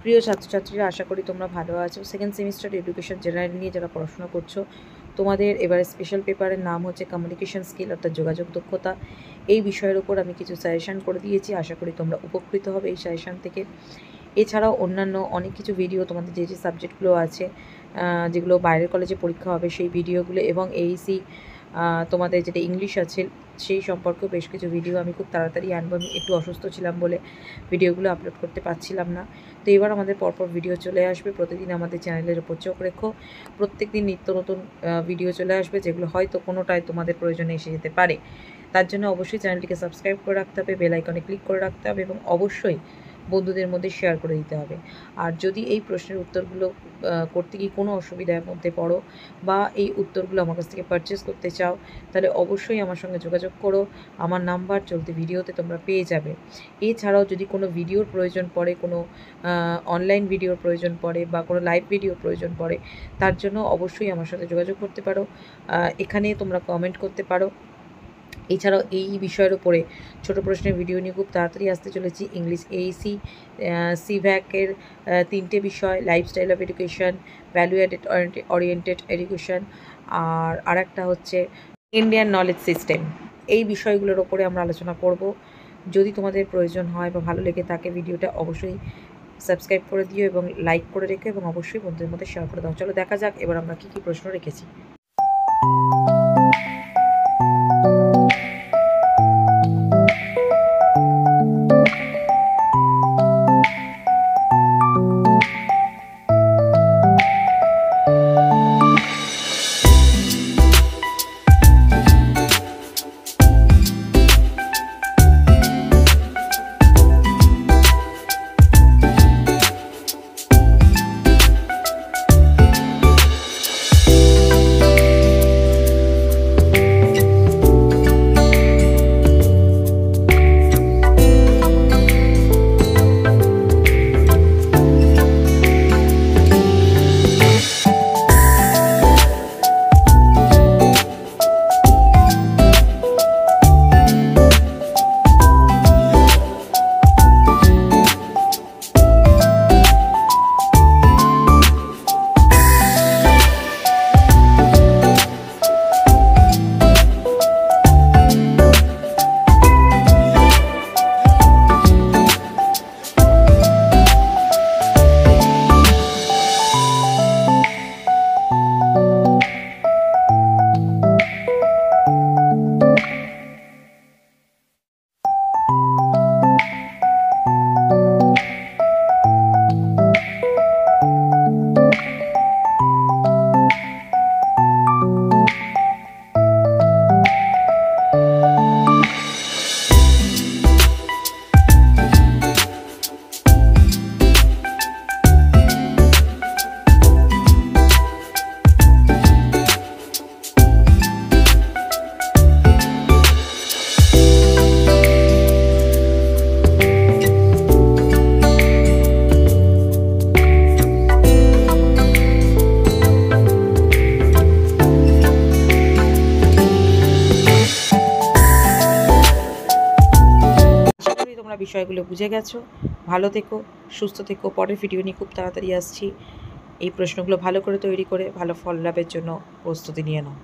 প্রিয় ছাত্রছাত্রীরা, আশা করি তোমরা ভালো আছো। সেকেন্ড সেমিস্টার এডুকেশন জেনারেল নিয়ে যারা পড়াশোনা করছো, তোমাদের এবারে স্পেশাল পেপারের নাম হচ্ছে কমিউনিকেশন স্কিল, অর্থাৎ যোগাযোগ দক্ষতা। এই বিষয়ের উপর আমি কিছু সাজেশান করে দিয়েছি, আশা করি তোমরা উপকৃত হবে এই সাজেশান থেকে। এছাড়াও অন্যান্য অনেক কিছু ভিডিও, তোমাদের যে যে সাবজেক্টগুলো আছে, যেগুলো বাইরের কলেজে পরীক্ষা হবে, সেই ভিডিওগুলো এবং এইসি তোমাদের যেটা ইংলিশ আছে সেই সম্পর্কেও বেশ কিছু ভিডিও আমি খুব তাড়াতাড়ি আনবো। আমি একটু অসুস্থ ছিলাম বলে ভিডিওগুলো আপলোড করতে পারছিলাম না। তো এবার আমাদের পরপর ভিডিও চলে আসবে। প্রতিদিন আমাদের চ্যানেলের ওপর চোখ রেখো, প্রত্যেক দিন নিত্য নতুন ভিডিও চলে আসবে, যেগুলো হয়তো কোনোটাই তোমাদের প্রয়োজনে এসে যেতে পারে। তার জন্য অবশ্যই চ্যানেলটিকে সাবস্ক্রাইব করে রাখতে হবে, বেল আইকনে ক্লিক করে রাখতে হবে এবং অবশ্যই বন্ধুদের মধ্যে শেয়ার করে দিতে হবে। আর যদি এই প্রশ্নের উত্তরগুলো করতে গিয়ে কোনো অসুবিধার মধ্যে পড়ো বা এই উত্তরগুলো আমার কাছ থেকে পারচেস করতে চাও, তাহলে অবশ্যই আমার সঙ্গে যোগাযোগ করো। আমার নাম্বার চলতি ভিডিওতে তোমরা পেয়ে যাবে। এছাড়াও যদি কোনো ভিডিওর প্রয়োজন পড়ে, কোনো অনলাইন ভিডিওর প্রয়োজন পড়ে বা কোনো লাইভ ভিডিওর প্রয়োজন পড়ে, তার জন্য অবশ্যই আমার সাথে যোগাযোগ করতে পারো। এখানে তোমরা কমেন্ট করতে পারো। এছাড়াও এই বিষয়ের উপরে ছোটো প্রশ্নের ভিডিও নিয়ে খুব তাড়াতাড়ি আসতে চলেছি। ইংলিশ এইসি, সিভ্যাকের 3টে বিষয়, lifestyle of education, value added oriented education, আর আরেকটা হচ্ছে ইন্ডিয়ান নলেজ সিস্টেম। এই বিষয়গুলোর ওপরে আমরা আলোচনা করব। যদি তোমাদের প্রয়োজন হয় বা ভালো লেগে থাকে ভিডিওটা, অবশ্যই সাবস্ক্রাইব করে দিও এবং লাইক করে রেখো এবং অবশ্যই বন্ধুদের মধ্যে শেয়ার করে দাও। চলো দেখা যাক এবার আমরা কী কী প্রশ্ন রেখেছি। তোমরা বিষয়গুলো বুঝে গেছো। ভালো থেকো, সুস্থ থেকো। পরের ভিডিও নিয়ে খুব তাড়াতাড়ি আসছি। এই প্রশ্নগুলো ভালো করে তৈরি করে ভালো ফল লাভের জন্য প্রস্তুতি নিয়ে নাও।